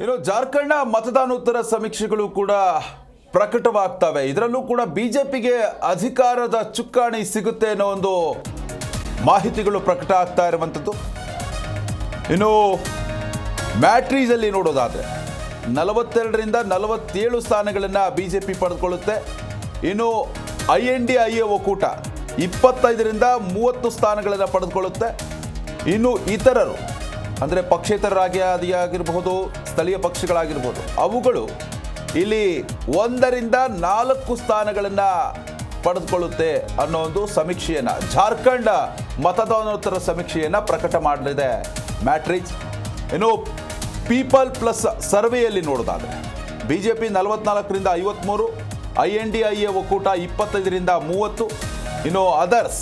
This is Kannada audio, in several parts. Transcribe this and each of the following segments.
ಇನ್ನು ಜಾರ್ಖಂಡ್ನ ಮತದಾನೋತ್ತರ ಸಮೀಕ್ಷೆಗಳು ಕೂಡ ಪ್ರಕಟವಾಗ್ತವೆ. ಇದರಲ್ಲೂ ಕೂಡ ಬಿಜೆಪಿಗೆ ಅಧಿಕಾರದ ಚುಕ್ಕಾಣಿ ಸಿಗುತ್ತೆ ಅನ್ನೋ ಒಂದು ಮಾಹಿತಿಗಳು ಪ್ರಕಟ ಆಗ್ತಾ ಇರುವಂಥದ್ದು. ಇನ್ನು ಮ್ಯಾಟ್ರೀಸಲ್ಲಿ ನೋಡೋದಾದರೆ 42ರಿಂದ 47 ಸ್ಥಾನಗಳನ್ನು ಬಿಜೆಪಿ ಪಡೆದುಕೊಳ್ಳುತ್ತೆ. ಇನ್ನು INDIA ಒಕ್ಕೂಟ 25ರಿಂದ 30 ಸ್ಥಾನಗಳನ್ನು ಪಡೆದುಕೊಳ್ಳುತ್ತೆ. ಇನ್ನು ಇತರರು ಅಂದರೆ ಪಕ್ಷೇತರರಾಗಿರಬಹುದು, ಸ್ಥಳೀಯ ಪಕ್ಷಗಳಾಗಿರ್ಬೋದು, ಅವುಗಳು ಇಲ್ಲಿ 1ರಿಂದ 4 ಸ್ಥಾನಗಳನ್ನು ಪಡೆದುಕೊಳ್ಳುತ್ತೆ ಅನ್ನೋ ಒಂದು ಸಮೀಕ್ಷೆಯನ್ನು, ಜಾರ್ಖಂಡ್ ಮತದಾನೋತ್ತರ ಸಮೀಕ್ಷೆಯನ್ನು ಪ್ರಕಟ ಮಾಡಲಿದೆ ಮ್ಯಾಟ್ರಿಕ್ಸ್. ಇನ್ನು ಪೀಪಲ್ ಪ್ಲಸ್ ಸರ್ವೆಯಲ್ಲಿ ನೋಡೋದಾದರೆ ಬಿಜೆಪಿ 44ರಿಂದ 53, INDIA ಒಕ್ಕೂಟ 25ರಿಂದ 30, ಇನ್ನು ಅದರ್ಸ್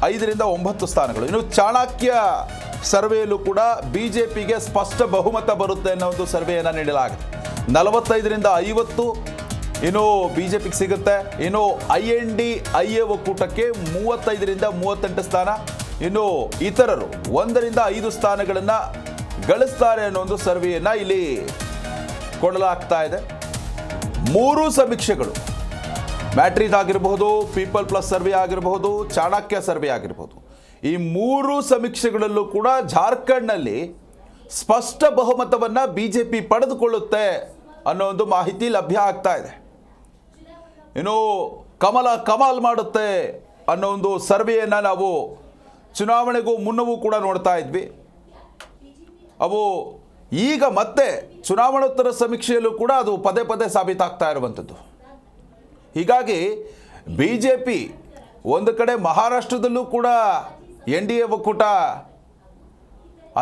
5ರಿಂದ 9 ಸ್ಥಾನಗಳು. ಇನ್ನು ಚಾಣಕ್ಯ ಸರ್ವೆಯಲ್ಲೂ ಕೂಡ ಬಿಜೆಪಿಗೆ ಸ್ಪಷ್ಟ ಬಹುಮತ ಬರುತ್ತೆ ಅನ್ನೋ ಒಂದು ಸರ್ವೆಯನ್ನು ನೀಡಲಾಗಿದೆ. 45ರಿಂದ 50 ಇನ್ನು ಬಿಜೆಪಿಗೆ ಸಿಗುತ್ತೆ. ಇನ್ನು INDIA ಒಕ್ಕೂಟಕ್ಕೆ 35ರಿಂದ 38 ಸ್ಥಾನ. ಇನ್ನು ಇತರರು 1ರಿಂದ 5 ಸ್ಥಾನಗಳನ್ನು ಗಳಿಸ್ತಾರೆ ಅನ್ನೋ ಒಂದು ಸರ್ವೆಯನ್ನು ಇಲ್ಲಿ ಕೊಡಲಾಗ್ತಾ ಇದೆ. 3 ಸಮೀಕ್ಷೆಗಳು, ಮ್ಯಾಟ್ರಿಸ್ ಆಗಿರಬಹುದು, ಪೀಪಲ್ ಪ್ಲಸ್ ಸರ್ವೆ ಆಗಿರಬಹುದು, ಚಾಣಕ್ಯ ಸರ್ವೆ ಆಗಿರಬಹುದು, ಈ 3 ಸಮೀಕ್ಷೆಗಳಲ್ಲೂ ಕೂಡ ಜಾರ್ಖಂಡ್ನಲ್ಲಿ ಸ್ಪಷ್ಟ ಬಹುಮತವನ್ನು ಬಿಜೆಪಿ ಪಡೆದುಕೊಳ್ಳುತ್ತೆ ಅನ್ನೋ ಒಂದು ಮಾಹಿತಿ ಲಭ್ಯ ಆಗ್ತಾ ಇದೆ. ಇನ್ನು ಕಮಾಲ್ ಮಾಡುತ್ತೆ ಅನ್ನೋ ಒಂದು ಸರ್ವೆಯನ್ನು ನಾವು ಚುನಾವಣೆಗೂ ಮುನ್ನವೂ ಕೂಡ ನೋಡ್ತಾ ಇದ್ವಿ. ಅವು ಈಗ ಮತ್ತೆ ಚುನಾವಣೋತ್ತರ ಸಮೀಕ್ಷೆಯಲ್ಲೂ ಕೂಡ ಅದು ಪದೇ ಪದೇ ಸಾಬೀತಾಗ್ತಾ ಇರುವಂಥದ್ದು. ಹೀಗಾಗಿ ಬಿಜೆಪಿ ಒಂದು ಕಡೆ ಮಹಾರಾಷ್ಟ್ರದಲ್ಲೂ ಕೂಡ NDA ಒಕ್ಕೂಟ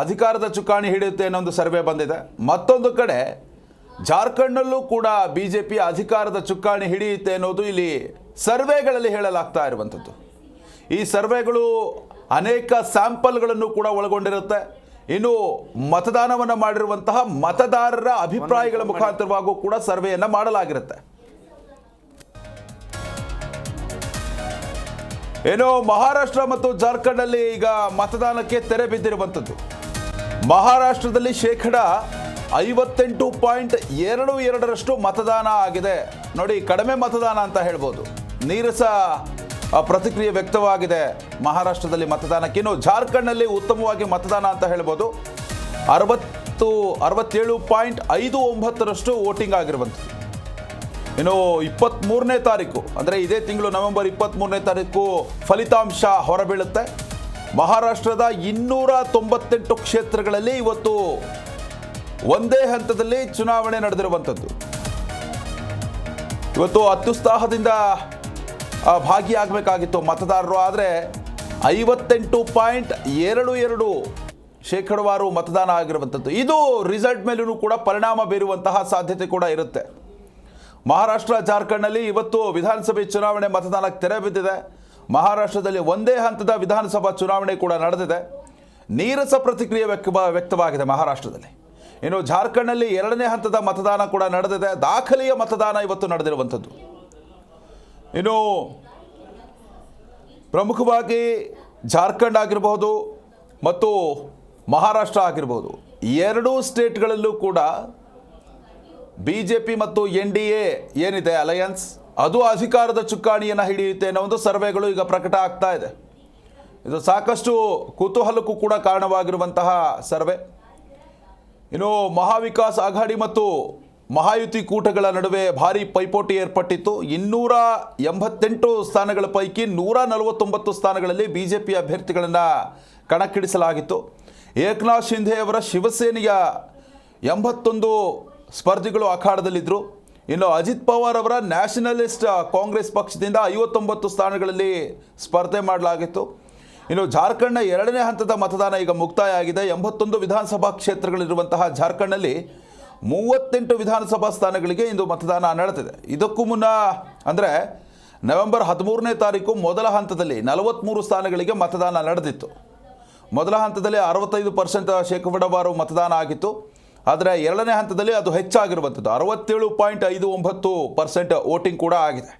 ಅಧಿಕಾರದ ಚುಕ್ಕಾಣಿ ಹಿಡಿಯುತ್ತೆ ಅನ್ನೋ ಒಂದು ಸರ್ವೆ ಬಂದಿದೆ. ಮತ್ತೊಂದು ಕಡೆ ಜಾರ್ಖಂಡ್ನಲ್ಲೂ ಕೂಡ ಬಿಜೆಪಿ ಅಧಿಕಾರದ ಚುಕ್ಕಾಣಿ ಹಿಡಿಯುತ್ತೆ ಅನ್ನೋದು ಇಲ್ಲಿ ಸರ್ವೆಗಳಲ್ಲಿ ಹೇಳಲಾಗ್ತಾ ಇರುವಂಥದ್ದು. ಈ ಸರ್ವೆಗಳು ಅನೇಕ ಸ್ಯಾಂಪಲ್ಗಳನ್ನು ಕೂಡ ಒಳಗೊಂಡಿರುತ್ತೆ. ಇನ್ನು ಮತದಾನವನ್ನು ಮಾಡಿರುವಂತಹ ಮತದಾರರ ಅಭಿಪ್ರಾಯಗಳ ಮುಖಾಂತರವಾಗೂ ಕೂಡ ಸರ್ವೆಯನ್ನು ಮಾಡಲಾಗಿರುತ್ತೆ. ಏನೋ ಮಹಾರಾಷ್ಟ್ರ ಮತ್ತು ಜಾರ್ಖಂಡ್ನಲ್ಲಿ ಈಗ ಮತದಾನಕ್ಕೆ ತೆರೆ ಬಿದ್ದಿರುವಂಥದ್ದು. ಮಹಾರಾಷ್ಟ್ರದಲ್ಲಿ 58.22% ಮತದಾನ ಆಗಿದೆ. ನೋಡಿ, ಕಡಿಮೆ ಮತದಾನ ಅಂತ ಹೇಳ್ಬೋದು. ನೀರಸ ಪ್ರತಿಕ್ರಿಯೆ ವ್ಯಕ್ತವಾಗಿದೆ ಮಹಾರಾಷ್ಟ್ರದಲ್ಲಿ ಮತದಾನಕ್ಕೆ. ಇನ್ನು ಜಾರ್ಖಂಡ್ನಲ್ಲಿ ಉತ್ತಮವಾಗಿ ಮತದಾನ ಅಂತ ಹೇಳ್ಬೋದು. 67.59% ವೋಟಿಂಗ್ ಆಗಿರುವಂಥದ್ದು. ಇನ್ನು 23ನೇ ತಾರೀಕು ಅಂದರೆ ಇದೇ ತಿಂಗಳು ನವೆಂಬರ್ 23ನೇ ತಾರೀಕು ಫಲಿತಾಂಶ ಹೊರಬೀಳುತ್ತೆ. ಮಹಾರಾಷ್ಟ್ರದ 298 ಕ್ಷೇತ್ರಗಳಲ್ಲಿ ಇವತ್ತು ಒಂದೇ ಹಂತದಲ್ಲಿ ಚುನಾವಣೆ ನಡೆದಿರುವಂಥದ್ದು. ಇವತ್ತು ಅತ್ಯುತ್ಸಾಹದಿಂದ ಭಾಗಿಯಾಗಬೇಕಾಗಿತ್ತು ಮತದಾರರು, ಆದರೆ 58.22% ಮತದಾನ ಆಗಿರುವಂಥದ್ದು. ಇದು ರಿಸಲ್ಟ್ ಮೇಲೂ ಕೂಡ ಪರಿಣಾಮ ಬೀರುವಂತಹ ಸಾಧ್ಯತೆ ಕೂಡ ಇರುತ್ತೆ. ಮಹಾರಾಷ್ಟ್ರ, ಜಾರ್ಖಂಡ್ನಲ್ಲಿ ಇವತ್ತು ವಿಧಾನಸಭೆ ಚುನಾವಣೆ ಮತದಾನಕ್ಕೆ ತೆರೆ ಬಿದ್ದಿದೆ. ಮಹಾರಾಷ್ಟ್ರದಲ್ಲಿ ಒಂದೇ ಹಂತದ ವಿಧಾನಸಭಾ ಚುನಾವಣೆ ಕೂಡ ನಡೆದಿದೆ. ನೀರಸ ಪ್ರತಿಕ್ರಿಯೆ ವ್ಯಕ್ತವಾಗಿದೆ ಮಹಾರಾಷ್ಟ್ರದಲ್ಲಿ. ಇನ್ನು ಜಾರ್ಖಂಡ್ನಲ್ಲಿ 2ನೇ ಹಂತದ ಮತದಾನ ಕೂಡ ನಡೆದಿದೆ. ದಾಖಲೆಯ ಮತದಾನ ಇವತ್ತು ನಡೆದಿರುವಂಥದ್ದು. ಇನ್ನು ಪ್ರಮುಖವಾಗಿ ಜಾರ್ಖಂಡ್ ಆಗಿರಬಹುದು ಮತ್ತು ಮಹಾರಾಷ್ಟ್ರ ಆಗಿರಬಹುದು, 2 ಸ್ಟೇಟ್ಗಳಲ್ಲೂ ಕೂಡ ಬಿಜೆಪಿ ಮತ್ತು NDA ಏನಿದೆ ಅಲಯನ್ಸ್, ಅದು ಅಧಿಕಾರದ ಚುಕ್ಕಾಣಿಯನ್ನು ಹಿಡಿಯುತ್ತೆ ಅನ್ನೋ ಒಂದು ಸರ್ವೆಗಳು ಈಗ ಪ್ರಕಟ ಆಗ್ತಾ ಇದೆ. ಇದು ಸಾಕಷ್ಟು ಕುತೂಹಲಕ್ಕೂ ಕೂಡ ಕಾರಣವಾಗಿರುವಂತಹ ಸರ್ವೆ. ಇನ್ನು ಮಹಾವಿಕಾಸ್ ಆಘಾಡಿ ಮತ್ತು ಮಹಾಯುತಿ ಕೂಟಗಳ ನಡುವೆ ಭಾರಿ ಪೈಪೋಟಿ ಏರ್ಪಟ್ಟಿತ್ತು. 288 ಸ್ಥಾನಗಳ ಪೈಕಿ 149 ಸ್ಥಾನಗಳಲ್ಲಿ ಬಿಜೆಪಿ ಅಭ್ಯರ್ಥಿಗಳನ್ನು ಕಣಕ್ಕಿಳಿಸಲಾಗಿತ್ತು. ಏಕನಾಥ್ ಶಿಂಧೆ ಅವರ ಶಿವಸೇನೆಯ 81 ಸ್ಪರ್ಧಿಗಳು ಅಖಾಡದಲ್ಲಿದ್ದರು. ಇನ್ನು ಅಜಿತ್ ಪವಾರ್ ಅವರ ನ್ಯಾಷನಲಿಸ್ಟ್ ಕಾಂಗ್ರೆಸ್ ಪಕ್ಷದಿಂದ 59 ಸ್ಥಾನಗಳಲ್ಲಿ ಸ್ಪರ್ಧೆ ಮಾಡಲಾಗಿತ್ತು. ಇನ್ನು ಜಾರ್ಖಂಡ್ನ 2ನೇ ಹಂತದ ಮತದಾನ ಈಗ ಮುಕ್ತಾಯ ಆಗಿದೆ. 81 ವಿಧಾನಸಭಾ ಕ್ಷೇತ್ರಗಳಿರುವಂತಹ ಜಾರ್ಖಂಡ್ನಲ್ಲಿ 38 ವಿಧಾನಸಭಾ ಸ್ಥಾನಗಳಿಗೆ ಇಂದು ಮತದಾನ ನಡೆದಿದೆ. ಇದಕ್ಕೂ ಮುನ್ನ ಅಂದರೆ ನವೆಂಬರ್ 13ನೇ ತಾರೀಕು ಮೊದಲ ಹಂತದಲ್ಲಿ 43 ಸ್ಥಾನಗಳಿಗೆ ಮತದಾನ ನಡೆದಿತ್ತು. ಮೊದಲ ಹಂತದಲ್ಲಿ 65% ಮತದಾನ ಆಗಿತ್ತು. ಆದರೆ 2ನೇ ಹಂತದಲ್ಲಿ ಅದು ಹೆಚ್ಚಾಗಿರುವಂಥದ್ದು, 67.59% ವೋಟಿಂಗ್ ಕೂಡ ಆಗಿದೆ.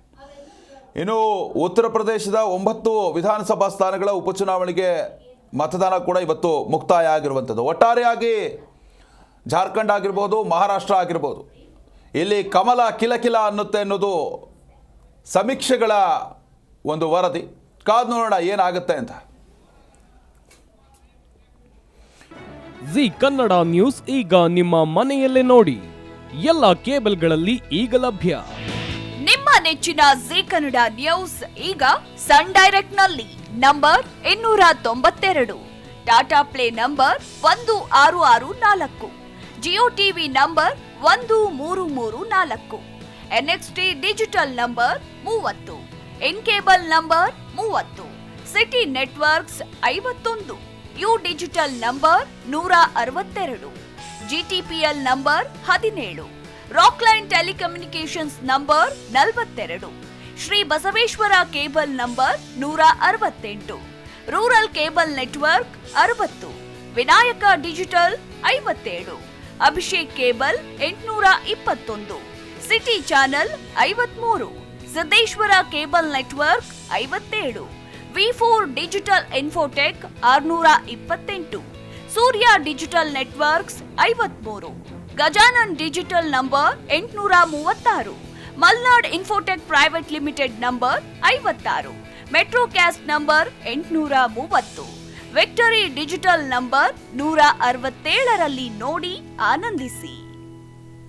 ಇನ್ನು ಉತ್ತರ ಪ್ರದೇಶದ 9 ವಿಧಾನಸಭಾ ಸ್ಥಾನಗಳ ಉಪಚುನಾವಣೆಗೆ ಮತದಾನ ಕೂಡ ಇವತ್ತು ಮುಕ್ತಾಯ ಆಗಿರುವಂಥದ್ದು. ಒಟ್ಟಾರೆಯಾಗಿ ಜಾರ್ಖಂಡ್ ಆಗಿರ್ಬೋದು, ಮಹಾರಾಷ್ಟ್ರ ಆಗಿರ್ಬೋದು, ಇಲ್ಲಿ ಕಮಲ ಕಿಲಕಿಲ ಅನ್ನುತ್ತೆ ಅನ್ನೋದು ಸಮೀಕ್ಷೆಗಳ ಒಂದು ವರದಿ. ಕಾದು ನೋಡೋಣ ಏನಾಗುತ್ತೆ ಅಂತ. ಜಿ ಕನ್ನಡ ನ್ಯೂಸ್ ಈಗ ನಿಮ್ಮ ಮನೆಯಲ್ಲೇ ನೋಡಿ. ಎಲ್ಲ ಕೇಬಲ್ಗಳಲ್ಲಿ ಈಗ ಲಭ್ಯ. ನಿಮ್ಮ ನೆಚ್ಚಿನ ಜಿ ಕನ್ನಡ ನ್ಯೂಸ್ ಈಗ ಸನ್ ಡೈರೆಕ್ಟ್ ನಲ್ಲಿ number 292, Tata Play number 1664, Jio TV number 1334, NXT digital number 30, N cable number 30, city networks 51, U digital number 162, GTPL number 17, Rockline telecommunications number 42, Shri Basaveshwara cable number 168, rural cable network 60, Vinayaka digital 57, Abhishek cable 821, city channel 53, Siddeshwara cable network 57, ವಿ4 digital infotech 628, Surya digital networks 53, Gajanan digital number 836, Malnad infotech private limited number 56, Metrocast number 830, victory digital number 167ರಲ್ಲಿ ನೋಡಿ ಆನಂದಿಸಿ.